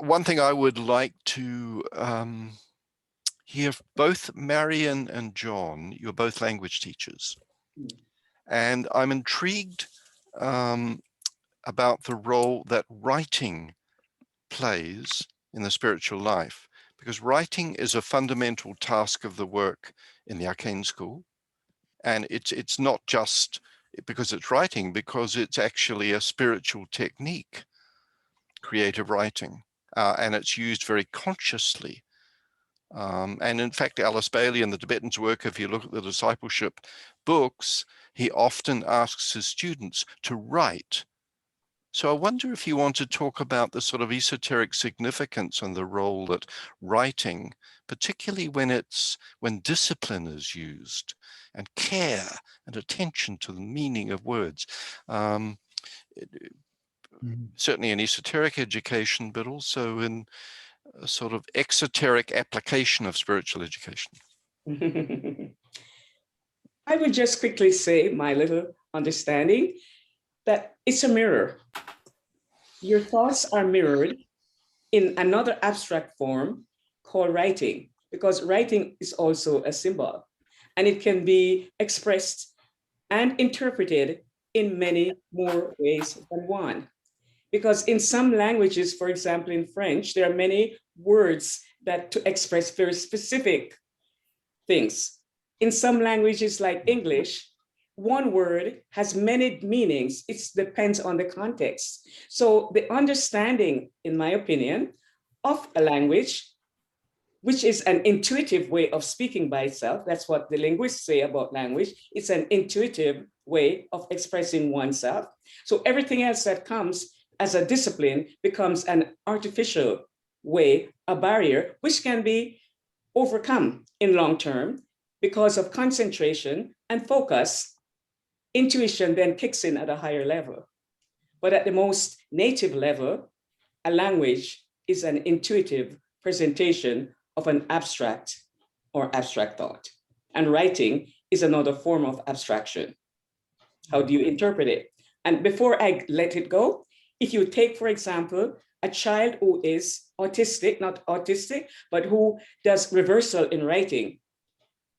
one thing I would like to hear, both Marion and John, you're both language teachers. And I'm intrigued about the role that writing plays in the spiritual life, because writing is a fundamental task of the work in the Arcane School. And it's not just because it's writing, because it's actually a spiritual technique, creative writing, and it's used very consciously. And in fact, Alice Bailey in the Tibetan's work, if you look at the discipleship books, he often asks his students to write. So I wonder if you want to talk about the sort of esoteric significance and the role that writing, particularly when discipline is used, and care and attention to the meaning of words. Certainly in esoteric education, but also in a sort of exoteric application of spiritual education. I would just quickly say my little understanding that it's a mirror. Your thoughts are mirrored in another abstract form called writing, because writing is also a symbol, and it can be expressed and interpreted in many more ways than one. Because in some languages, for example, in French, there are many words that to express very specific things. In some languages like English, one word has many meanings. It depends on the context. So the understanding, in my opinion, of a language, which is an intuitive way of speaking by itself, that's what the linguists say about language, it's an intuitive way of expressing oneself. So everything else that comes as a discipline becomes an artificial way, a barrier, which can be overcome in long term because of concentration and focus. Intuition then kicks in at a higher level. But at the most native level, a language is an intuitive presentation of an abstract or abstract thought. And writing is another form of abstraction. How do you interpret it? And before I let it go, if you take, for example, a child who is autistic, not autistic, but who does reversal in writing,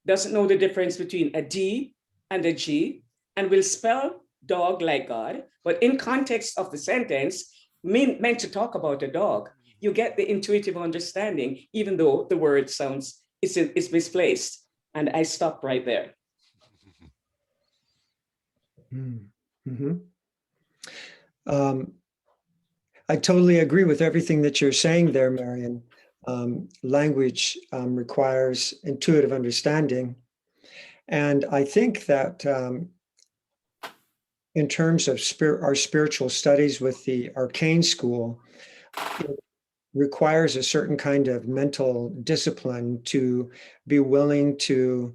doesn't know the difference between a D and a G, and will spell dog like God, but in context of the sentence, meant to talk about a dog, you get the intuitive understanding, even though the word is misplaced. And I stop right there. Mm-hmm. I totally agree with everything that you're saying there, Marion. Language requires intuitive understanding. And I think that in terms of our spiritual studies with the Arcane School, it requires a certain kind of mental discipline to be willing to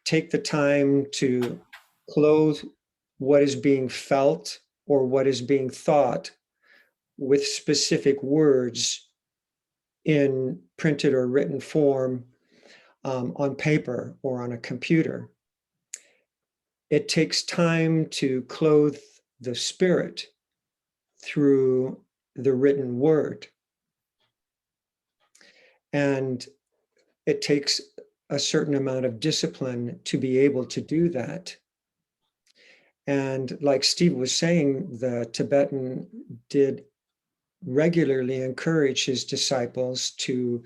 take the time to clothe what is being felt or what is being thought with specific words in printed or written form on paper or on a computer. It takes time to clothe the spirit through the written word. And it takes a certain amount of discipline to be able to do that. And like Steve was saying, the Tibetan did regularly encourage his disciples to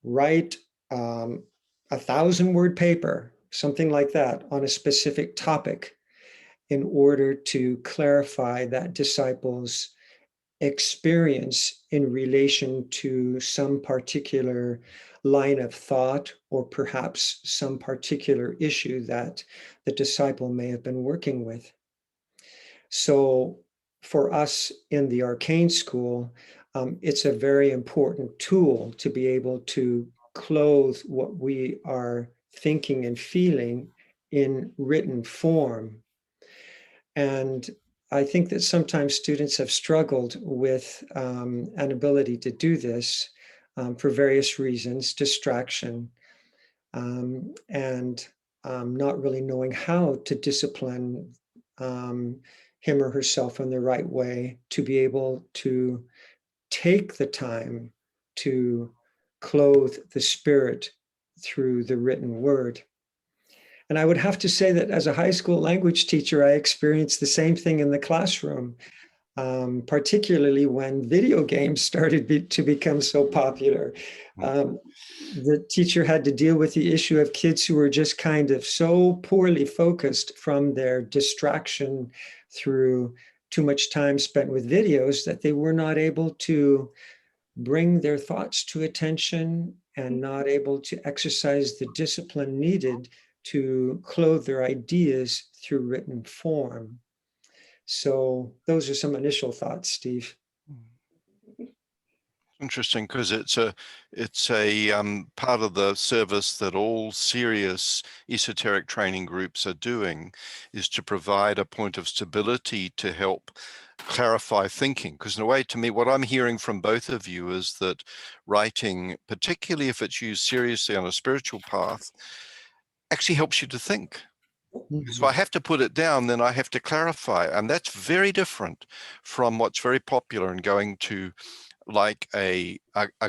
write 1,000-word paper, something like that, on a specific topic in order to clarify that disciple's experience in relation to some particular line of thought or perhaps some particular issue that the disciple may have been working with. So for us in the Arcane School, it's a very important tool to be able to clothe what we are thinking and feeling in written form. And I think that sometimes students have struggled with an ability to do this for various reasons, distraction, and not really knowing how to discipline him or herself in the right way to be able to take the time to clothe the spirit through the written word. And I would have to say that as a high school language teacher, I experienced the same thing in the classroom, particularly when video games started to become so popular. The teacher had to deal with the issue of kids who were just kind of so poorly focused from their distraction through too much time spent with videos that they were not able to bring their thoughts to attention and not able to exercise the discipline needed to clothe their ideas through written form. So those are some initial thoughts, Steve. Interesting, because it's a part of the service that all serious esoteric training groups are doing, is to provide a point of stability to help clarify thinking. Because in a way, to me, what I'm hearing from both of you is that writing, particularly if it's used seriously on a spiritual path, actually helps you to think. If I have to put it down, then I have to clarify. And that's very different from what's very popular in going to like a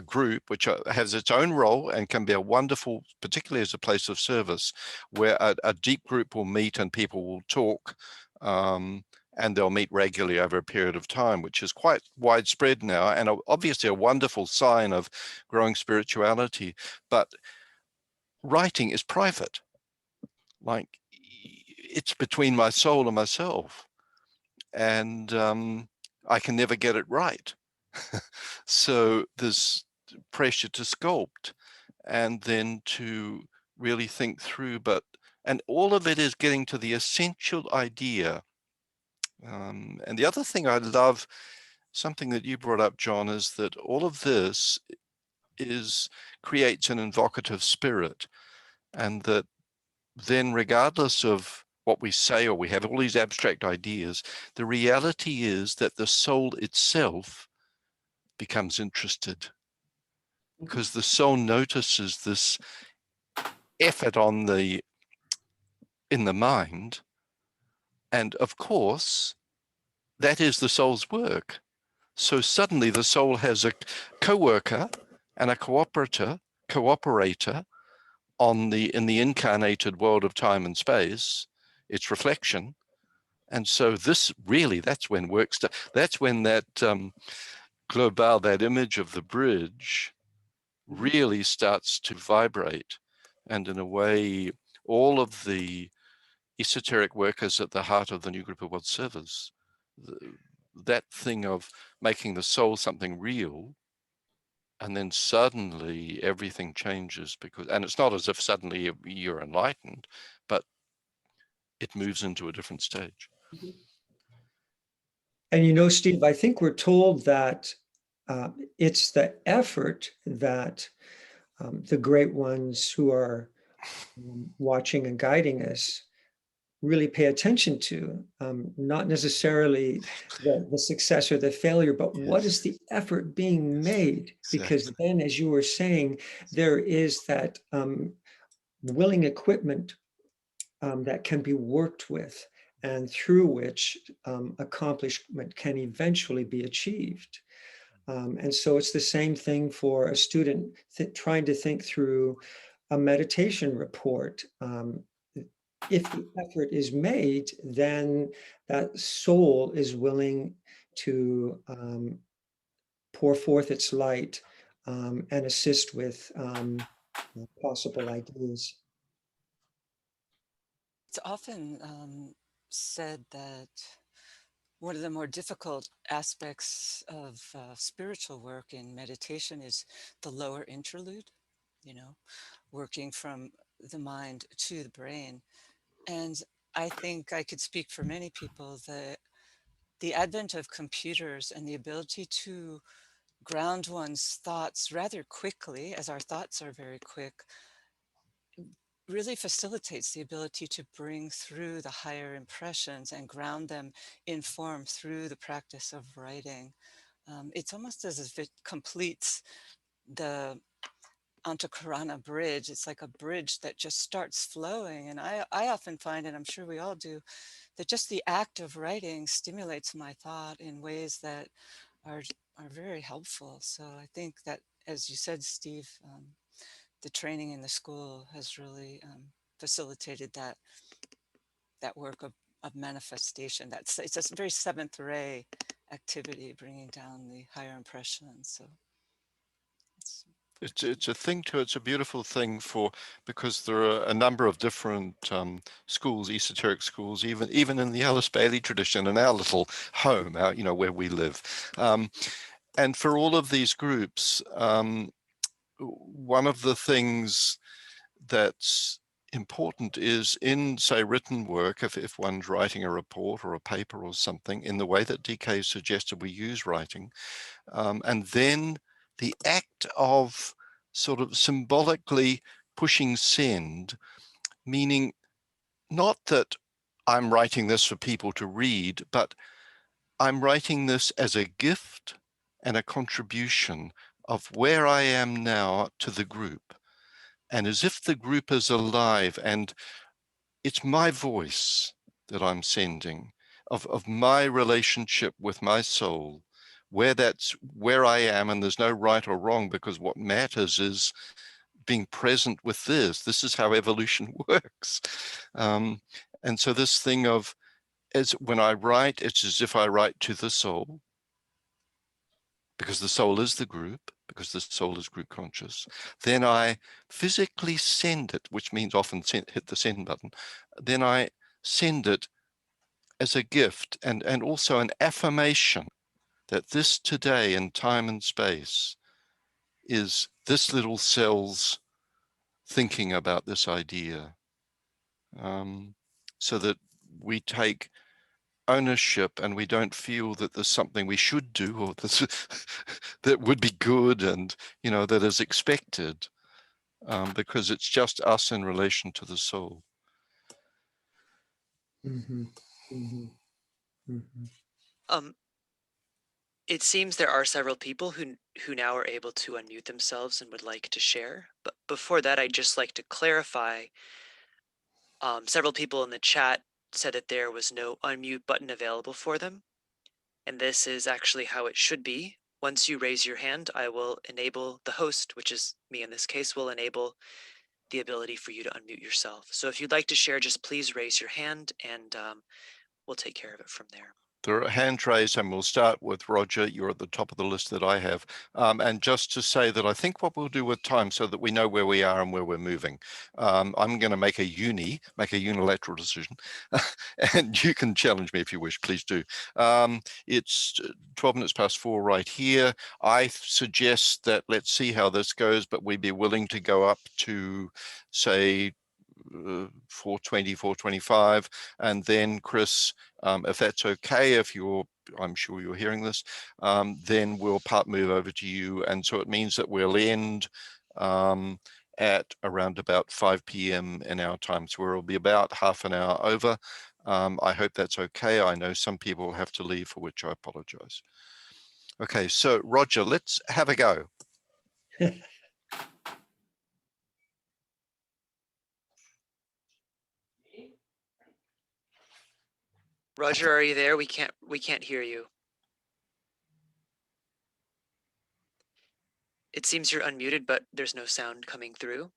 group which has its own role and can be a wonderful, particularly as a place of service, where a deep group will meet and people will talk, and they'll meet regularly over a period of time, which is quite widespread now, and obviously a wonderful sign of growing spirituality. But writing is private. Like, it's between my soul and myself, and I can never get it right. So there's pressure to sculpt and then to really think through, and all of it is getting to the essential idea. And the other thing I love, something that you brought up, John, is that all of this creates an invocative spirit, and that then regardless of what we say, or we have all these abstract ideas, the reality is that the soul itself becomes interested, because the soul notices this effort in the mind, and of course that is the soul's work. So suddenly the soul has a co-worker and a cooperator in the incarnated world of time and space, its reflection. And so that's when that's when that global, that image of the bridge, really starts to vibrate. And in a way, all of the esoteric workers at the heart of the new group of world servers, that thing of making the soul something real, and then suddenly everything changes, and it's not as if suddenly you're enlightened, but it moves into a different stage. And Steve, I think we're told that it's the effort that the great ones who are watching and guiding us really pay attention to, not necessarily the success or the failure, but what is the effort being made? Because then, as you were saying, there is that willing equipment that can be worked with, and through which accomplishment can eventually be achieved. And so it's the same thing for a student trying to think through a meditation report. If the effort is made, then that soul is willing to pour forth its light and assist with possible ideas. It's often said that one of the more difficult aspects of spiritual work in meditation is the lower interlude, working from the mind to the brain. And I think I could speak for many people that the advent of computers and the ability to ground one's thoughts rather quickly, as our thoughts are very quick, really facilitates the ability to bring through the higher impressions and ground them in form through the practice of writing. It's almost as if it completes the Antakarana bridge. It's like a bridge that just starts flowing. And I often find, and I'm sure we all do, that just the act of writing stimulates my thought in ways that are are very helpful. So I think that, as you said, Steve, the training in the school has really facilitated that work of manifestation. It's a very seventh ray activity, bringing down the higher impressions. So it's a thing too. It's a beautiful thing because there are a number of different schools, esoteric schools, even in the Alice Bailey tradition, in our little home, where we live. And for all of these groups, one of the things that's important is in, say, written work, if one's writing a report or a paper or something, in the way that DK suggested we use writing, and then the act of sort of symbolically pushing send, meaning not that I'm writing this for people to read, but I'm writing this as a gift and a contribution of where I am now to the group. And as if the group is alive, and it's my voice that I'm sending of my relationship with my soul, that's where I am, and there's no right or wrong, because what matters is being present with this. This is how evolution works. And so this thing of, as when I write, it's as if I write to the soul, because the soul is the group, because the soul is group conscious. Then I physically send it, which means often hit the send button. Then I send it as a gift and also an affirmation that this today in time and space is this little cell's thinking about this idea, so that we take ownership and we don't feel that there's something we should do or that would be good and that is expected, because it's just us in relation to the soul. Mm-hmm. Mm-hmm. Mm-hmm. It seems there are several people who now are able to unmute themselves and would like to share. But before that, I'd just like to clarify. Several people in the chat said that there was no unmute button available for them. And this is actually how it should be. Once you raise your hand, I will enable the host, which is me in this case, will enable the ability for you to unmute yourself. So if you'd like to share, just please raise your hand and we'll take care of it from there. There are hands raised, and we'll start with Roger. You're at the top of the list that I have. And just to say that I think what we'll do with time, so that we know where we are and where we're moving, I'm going to make a unilateral decision, and you can challenge me if you wish, please do. It's 12 minutes past 4 right here. I suggest that let's see how this goes, but we'd be willing to go up to, say, 4:20, 4:25, and then Chris, if that's okay, I'm sure you're hearing this, then we'll move over to you. And so it means that we'll end at around about 5 p.m. in our time. So we'll be about half an hour over. I hope that's okay. I know some people have to leave, for which I apologize. Okay, so Roger, let's have a go. Roger, are you there? We can't hear you. It seems you're unmuted, but there's no sound coming through.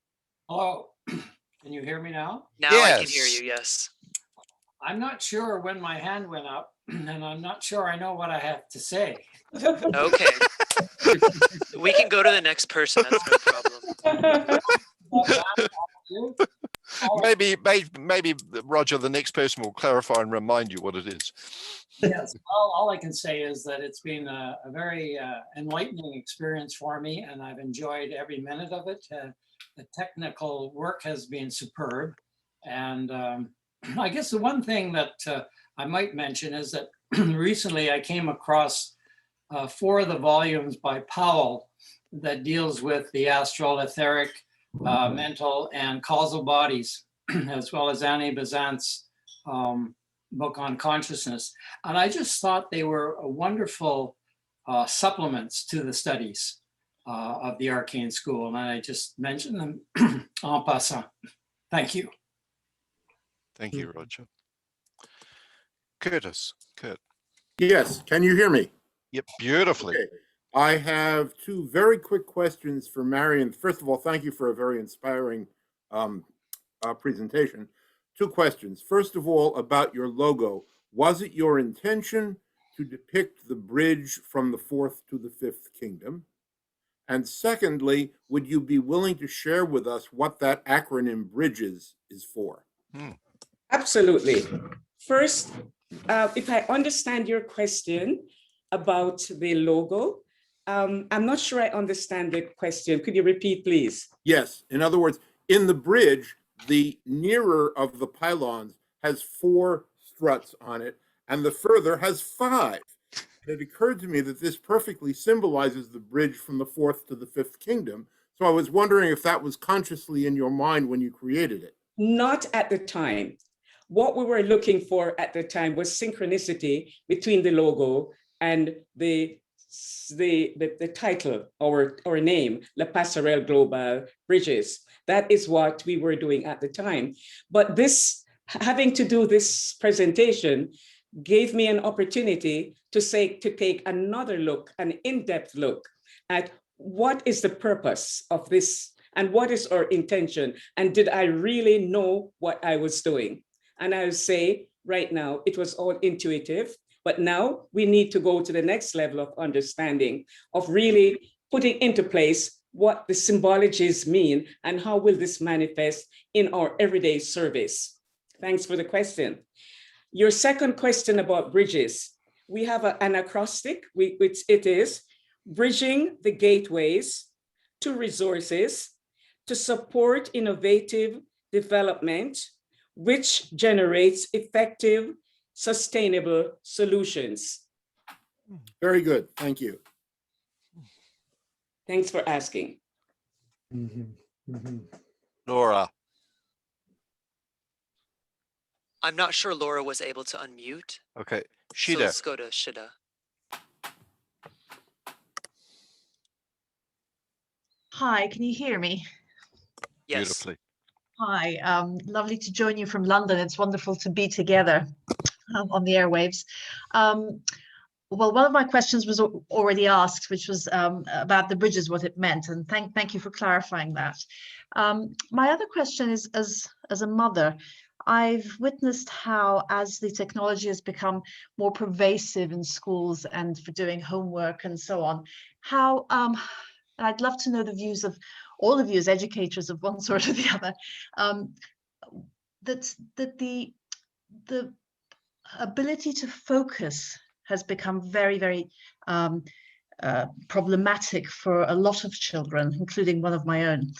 Hello, can you hear me now? Now Yes. I can hear you, yes. I'm not sure when my hand went up, and I'm not sure I know what I have to say. Okay. We can go to the next person, that's no problem. Maybe, Roger, the next person will clarify and remind you what it is. Yes, all I can say is that it's been a very enlightening experience for me, and I've enjoyed every minute of it. The technical work has been superb. And I guess the one thing that I might mention is that recently I came across 4 of the volumes by Powell that deals with the astral, etheric, mental, and causal bodies, as well as Annie Besant's book on consciousness. And I just thought they were wonderful supplements to the studies of the Arcane School. And I just mentioned them en passant. Thank you. Thank you, Roger. Kurt. Yes, can you hear me? Yep, beautifully. Okay. I have two very quick questions for Marion. First of all, thank you for a very inspiring presentation. Two questions. First of all, about your logo. Was it your intention to depict the bridge from the fourth to the fifth kingdom? And secondly, would you be willing to share with us what that acronym BRIDGES is for? Absolutely. First, if I understand your question about the logo, I'm not sure I understand the question. Could you repeat, please? Yes. In other words, in the bridge, the nearer of the pylons has 4 struts on it, and the further has 5. It occurred to me that this perfectly symbolizes the bridge from the fourth to the fifth kingdom. So I was wondering if that was consciously in your mind when you created it. Not at the time. What we were looking for at the time was synchronicity between the logo and the title or name, La Passerelle Global Bridges. That is what we were doing at the time. But this, having to do this presentation, gave me an opportunity to take another look, an in-depth look at what is the purpose of this and what is our intention, and did I really know what I was doing? And I would say right now it was all intuitive, but now we need to go to the next level of understanding, of really putting into place what the symbologies mean and how will this manifest in our everyday service. Thanks for the question. Your second question about bridges, we have an acrostic, which it is bridging the gateways to resources to support innovative development, which generates effective, sustainable solutions. Very good. Thank you. Thanks for asking. Laura. I'm not sure Laura was able to unmute. Okay. So Shida. let's go to Shida. Hi, can you hear me? Yes. Beautifully. Hi, lovely to join you from London. It's wonderful to be together on the airwaves. Well, one of my questions was already asked, which was about the bridges, what it meant, and thank you for clarifying that. My other question is, as a mother, I've witnessed how, as the technology has become more pervasive in schools and for doing homework and so on, how, and I'd love to know the views of all of you as educators of one sort or the other, that the ability to focus has become very, very problematic for a lot of children, including one of my own.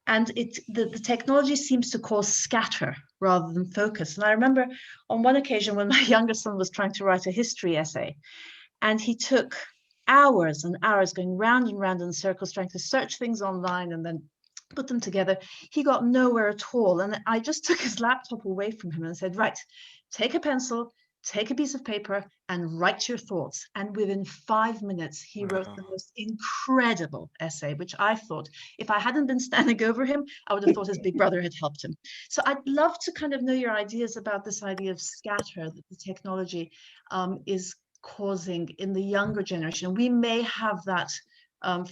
And the technology seems to cause scatter rather than focus. And I remember on one occasion when my younger son was trying to write a history essay, and he took hours and hours going round and round in circles, trying to search things online and then put them together. He got nowhere at all. And I just took his laptop away from him and said, right, take a pencil, take a piece of paper and write your thoughts. And within 5 minutes, he wrote the most incredible essay, which I thought, if I hadn't been standing over him, I would have thought his big brother had helped him. So I'd love to kind of know your ideas about this idea of scatter that the technology is causing in the younger generation. We may have that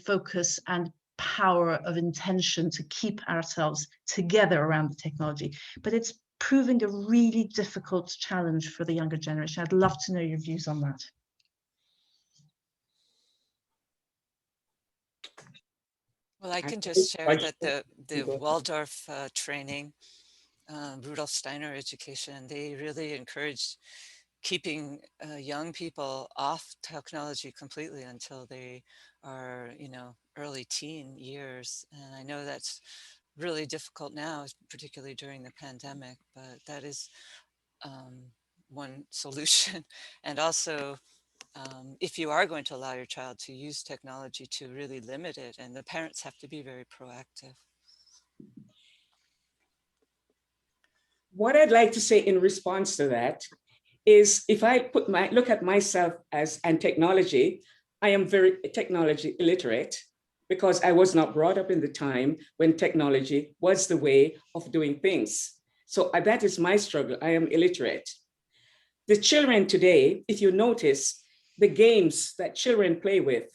focus and power of intention to keep ourselves together around the technology, but it's proving a really difficult challenge for the younger generation. I'd love to know your views on that. Well, I can just share that the Waldorf training, Rudolf Steiner education, they really encourage keeping young people off technology completely until they are, early teen years. And I know that's really difficult now, particularly during the pandemic, but that is one solution. And also, if you are going to allow your child to use technology, to really limit it, and the parents have to be very proactive. What I'd like to say in response to that is, if I look at myself and technology, I am very technology illiterate because I was not brought up in the time when technology was the way of doing things. So that is my struggle. I am illiterate. The children today, if you notice, the games that children play with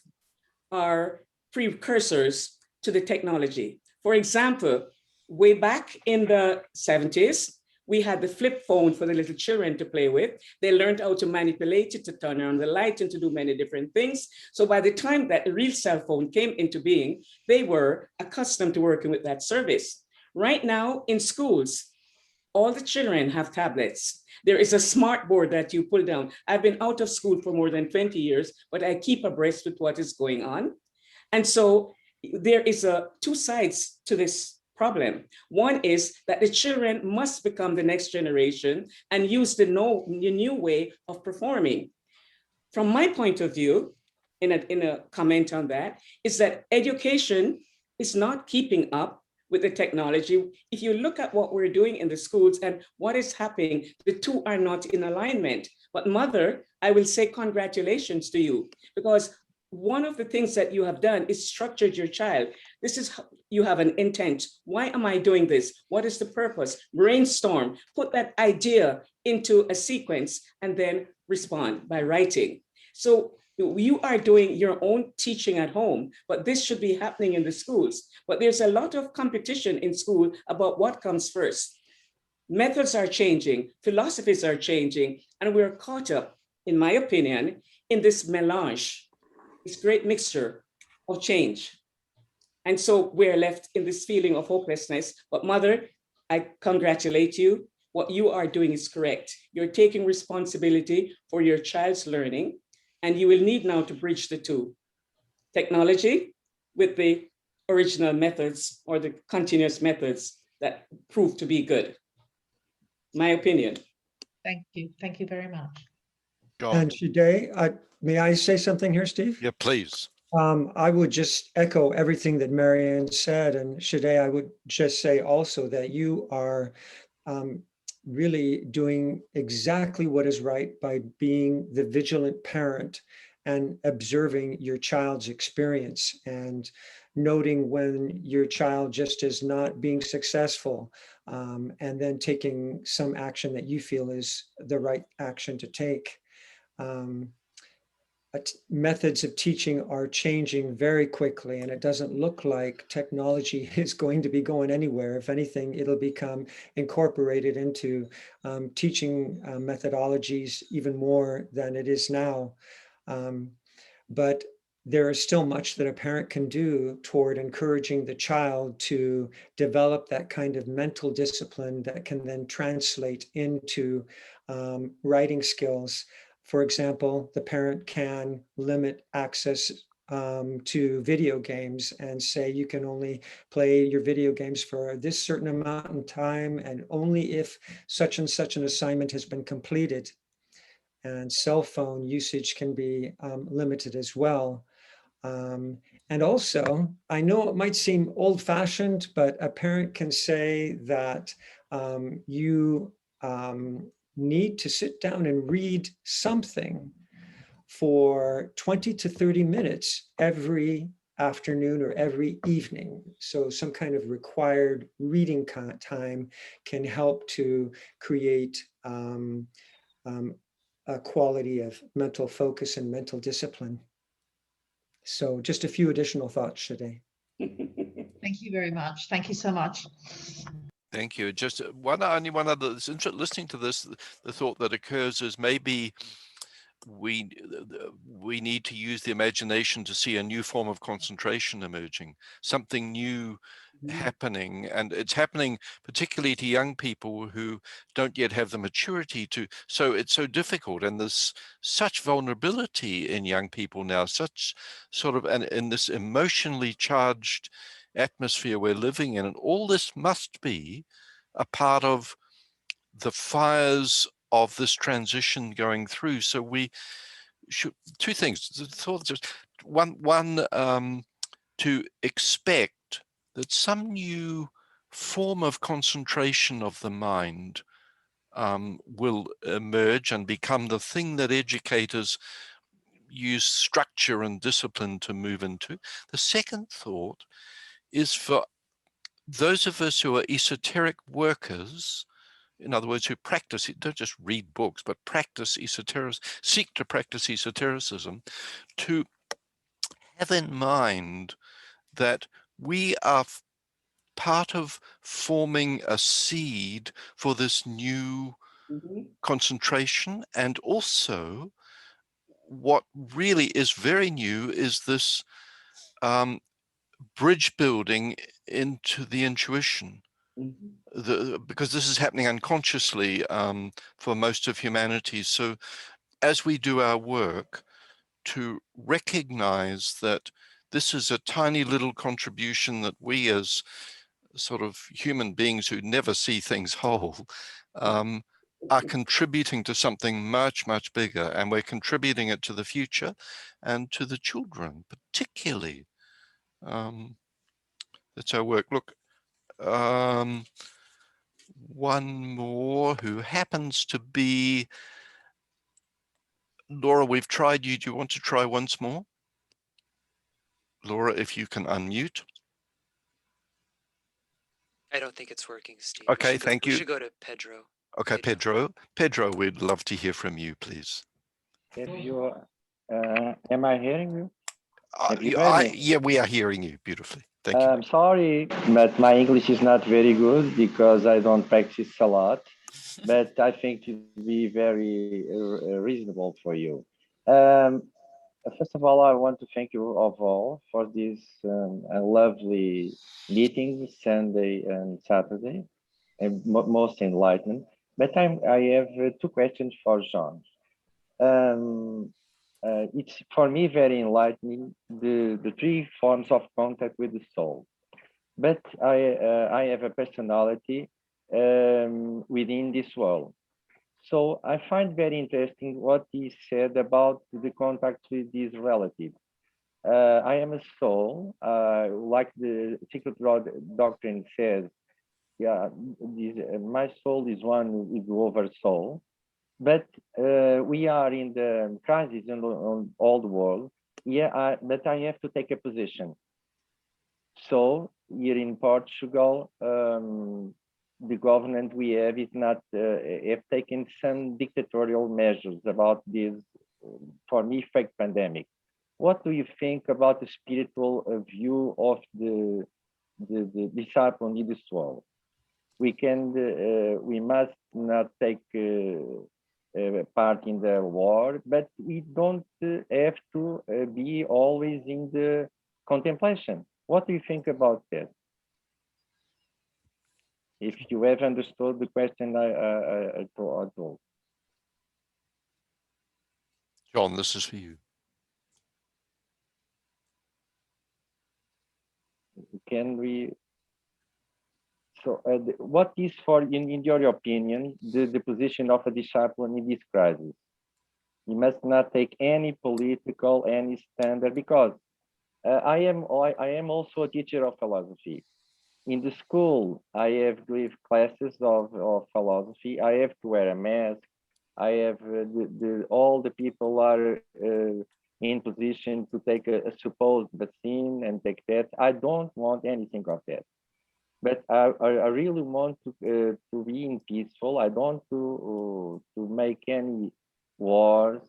are precursors to the technology. For example, way back in the 70s, we had the flip phone for the little children to play with. They learned how to manipulate it, to turn on the light and to do many different things. So by the time that the real cell phone came into being, they were accustomed to working with that service. Right now in schools, all the children have tablets. There is a smart board that you pull down. I've been out of school for more than 20 years, but I keep abreast with what is going on. And so there is two sides to this problem. One is that the children must become the next generation and use the new way of performing. From my point of view, in a comment on that, is that education is not keeping up with the technology. If you look at what we're doing in the schools and what is happening, the two are not in alignment. But mother, I will say congratulations to you, because one of the things that you have done is structured your child. This is how you have an intent. Why am I doing this? What is the purpose? Brainstorm, put that idea into a sequence and then respond by writing. So you are doing your own teaching at home, but this should be happening in the schools. But there's a lot of competition in school about what comes first. Methods are changing, philosophies are changing, and we're caught up, in my opinion, in this melange, this great mixture of change. And so we're left in this feeling of hopelessness. But mother, I congratulate you. What you are doing is correct. You're taking responsibility for your child's learning, and you will need now to bridge the two. Technology with the original methods or the continuous methods that prove to be good. My opinion. Thank you. Thank you very much. John. And today, may I say something here, Steve? Yeah, please. I would just echo everything that Marion said. And Shade, I would just say also that you are really doing exactly what is right by being the vigilant parent and observing your child's experience and noting when your child just is not being successful, and then taking some action that you feel is the right action to take. Methods of teaching are changing very quickly, and it doesn't look like technology is going to be going anywhere. If anything, it'll become incorporated into teaching methodologies even more than it is now. But there is still much that a parent can do toward encouraging the child to develop that kind of mental discipline that can then translate into writing skills. For example, the parent can limit access to video games and say you can only play your video games for this certain amount of time and only if such and such an assignment has been completed. And cell phone usage can be limited as well. And also, I know it might seem old-fashioned, but a parent can say that you need to sit down and read something for 20 to 30 minutes every afternoon or every evening. So some kind of required reading time can help to create a quality of mental focus and mental discipline. So just a few additional thoughts today. Thank you very much. Thank you so much. Thank you. Just only one other, listening to this, the thought that occurs is maybe we need to use the imagination to see a new form of concentration emerging, something new happening. And it's happening particularly to young people who don't yet have the maturity to, so it's so difficult. And there's such vulnerability in young people now, such sort of, and in this emotionally charged atmosphere we're living in, and all this must be a part of the fires of this transition going through. So we should, two things, one to expect that some new form of concentration of the mind will emerge and become the thing that educators use structure and discipline to move into. The second thought is for those of us who are esoteric workers, in other words, who practice it, don't just read books, but practice esotericism, seek to practice esotericism, to have in mind that we are part of forming a seed for this new concentration. And also what really is very new is this bridge building into the intuition. Because this is happening unconsciously for most of humanity. So as we do our work, to recognize that this is a tiny little contribution that we as sort of human beings who never see things whole are contributing to something much, much bigger, and we're contributing it to the future and to the children, particularly. That's our work. Look, one more who happens to be Laura. We've tried you. Do you want to try once more? Laura, if you can unmute. I don't think it's working, Steve. Okay, thank you. We should go to Pedro. Okay, Pedro. Pedro, we'd love to hear from you, please. If you, am I hearing you? Yeah, we are hearing you beautifully. Thank you. I'm sorry, but my English is not very good because I don't practice a lot, but I think it will be very reasonable for you. First of all, I want to thank you all for this lovely meetings Sunday and Saturday, and most enlightenment. But I have two questions for John. It's for me very enlightening, the three forms of contact with the soul. But I have a personality within this world. So I find very interesting what he said about the contact with these relatives. I am a soul, like the secret doctrine says. Yeah, my soul is one with the over soul. But we are in the crisis on all the world. Yeah, but I have to take a position. So here in Portugal, the government we have is not have taken some dictatorial measures about this, for me, fake pandemic. What do you think about the spiritual view of the disciple in this world? We must not take part in the war, but we don't have to be always in the contemplation. What do you think about that? If you have understood the question I told. John, this is for you. Can we? So, what is, in your opinion, the position of a disciple in this crisis? You must not take any political, any standard, because I am also a teacher of philosophy. In the school, I have to give classes of philosophy. I have to wear a mask. I have all the people are in position to take a supposed vaccine and take that. I don't want anything of that. But I really want to be in peaceful. I don't to make any wars,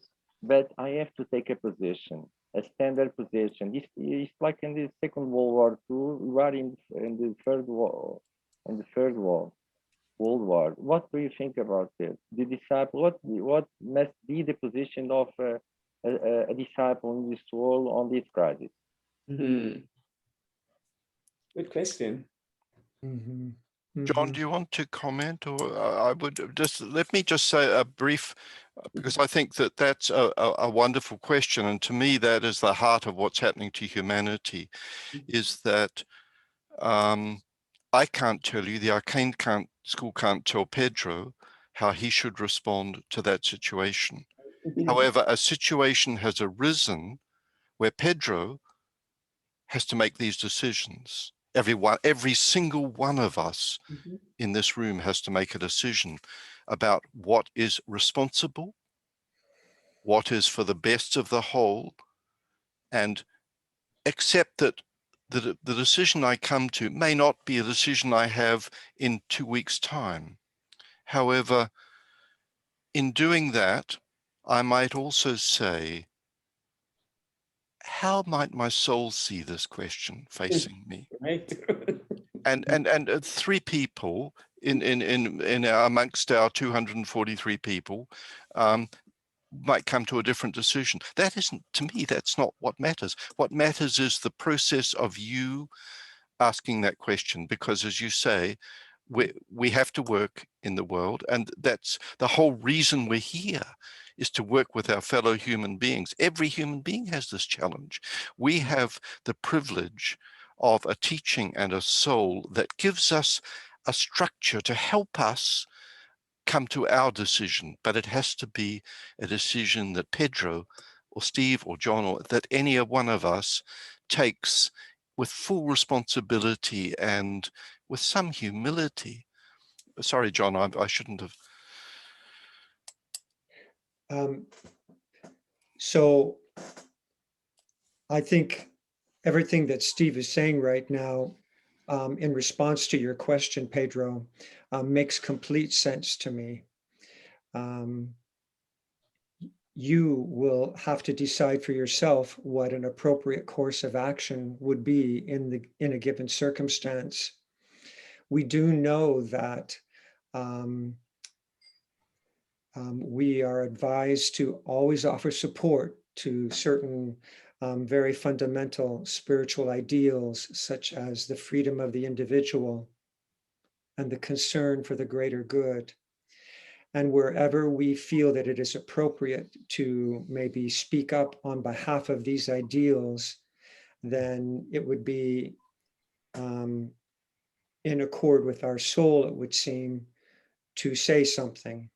but I have to take a position, a standard position. This is like in the Second World War II. We are in the Third War, World War. What do you think about this? The disciple. What must be the position of a disciple in this world on this crisis? Good question. John, do you want to comment, or I would just let me just say a brief, because I think that that's a wonderful question, and to me that is the heart of what's happening to humanity, is that I can't tell you, the Arcane School can't tell Pedro how he should respond to that situation. However, a situation has arisen where Pedro has to make these decisions. Every single one of us in this room has to make a decision about what is responsible, what is for the best of the whole, and accept that the decision I come to may not be a decision I have in 2 weeks' time. However, in doing that, I might also say, how might my soul see this question facing me? Right. And three people amongst our 243 people might come to a different decision. That isn't, to me, that's not what matters. What matters is the process of you asking that question, because as you say, we have to work in the world, and that's the whole reason we're here, is to work with our fellow human beings. Every human being has this challenge. We have the privilege of a teaching and a soul that gives us a structure to help us come to our decision, but it has to be a decision that Pedro or Steve or John, or that any one of us takes with full responsibility and with some humility. Sorry, John, I shouldn't have. So I think everything that Steve is saying right now, in response to your question, Pedro, makes complete sense to me. You will have to decide for yourself what an appropriate course of action would be in a given circumstance. We do know that we are advised to always offer support to certain very fundamental spiritual ideals, such as the freedom of the individual and the concern for the greater good. And wherever we feel that it is appropriate to maybe speak up on behalf of these ideals, then it would be in accord with our soul, it would seem, to say something.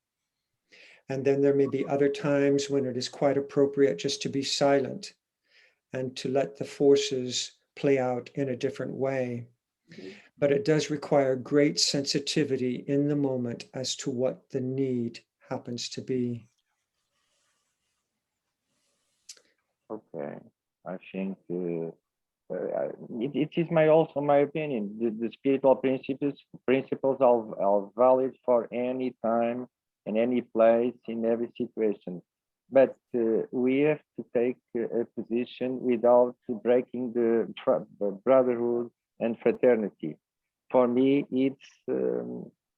And then there may be other times when it is quite appropriate just to be silent and to let the forces play out in a different way. Mm-hmm. But it does require great sensitivity in the moment as to what the need happens to be. Okay, I think it is also my opinion. The spiritual principles are valid for any time, in any place, in every situation. But we have to take a position without breaking the brotherhood and fraternity. For me, it's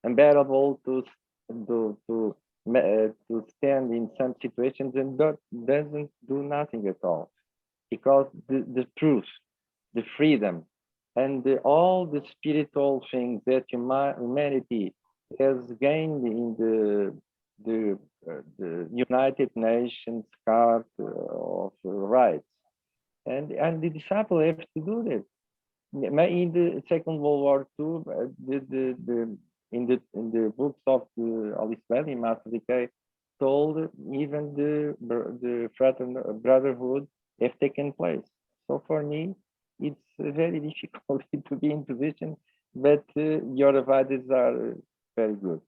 unbearable to stand in some situations and doesn't do nothing at all, because the truth, the freedom, and all the spiritual things that humanity has gained in the United Nations Charter of Rights, and the disciple has to do that. In the Second World War II, in the books of the Alice Bailey, Master Decay, told even the fraternal brotherhood have taken place. So for me, it's very difficult to be in position, but your advices are very good.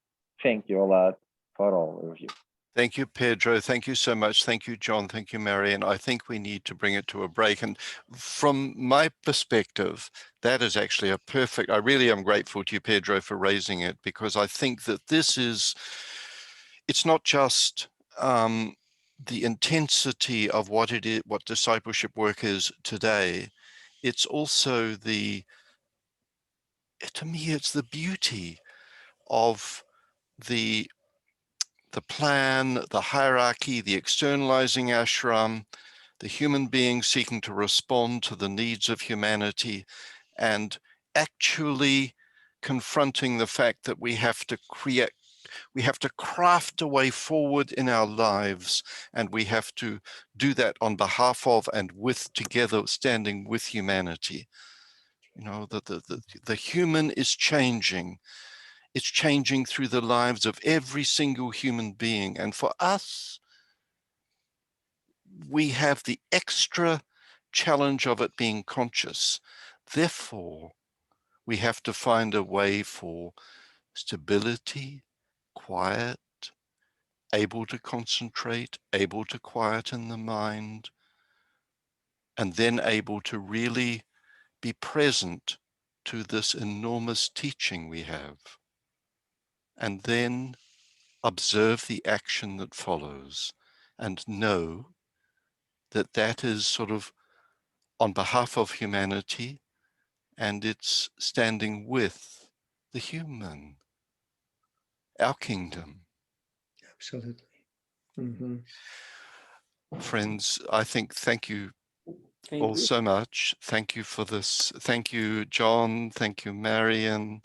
Thank you a lot for all of you. Thank you, Pedro. Thank you so much. Thank you, John. Thank you, Marion. I think we need to bring it to a break. And from my perspective, that is actually a perfect, I really am grateful to you, Pedro, for raising it, because I think that this is, it's not just the intensity of what it is, what discipleship work is today. It's also to me, it's the beauty of the plan, the hierarchy, the externalizing ashram, the human being seeking to respond to the needs of humanity, and actually confronting the fact that we have to craft a way forward in our lives, and we have to do that on behalf of and with, together, standing with humanity. You know, the human is changing. It's changing through the lives of every single human being. And for us, we have the extra challenge of it being conscious. Therefore, we have to find a way for stability, quiet, able to concentrate, able to quieten the mind, and then able to really be present to this enormous teaching we have. And then observe the action that follows and know that that is sort of on behalf of humanity, and it's standing with the human, our kingdom. Absolutely. Mhm. Friends, I think thank you Thank all you. so much. Thank you for this. Thank you, John. Thank you, Marion.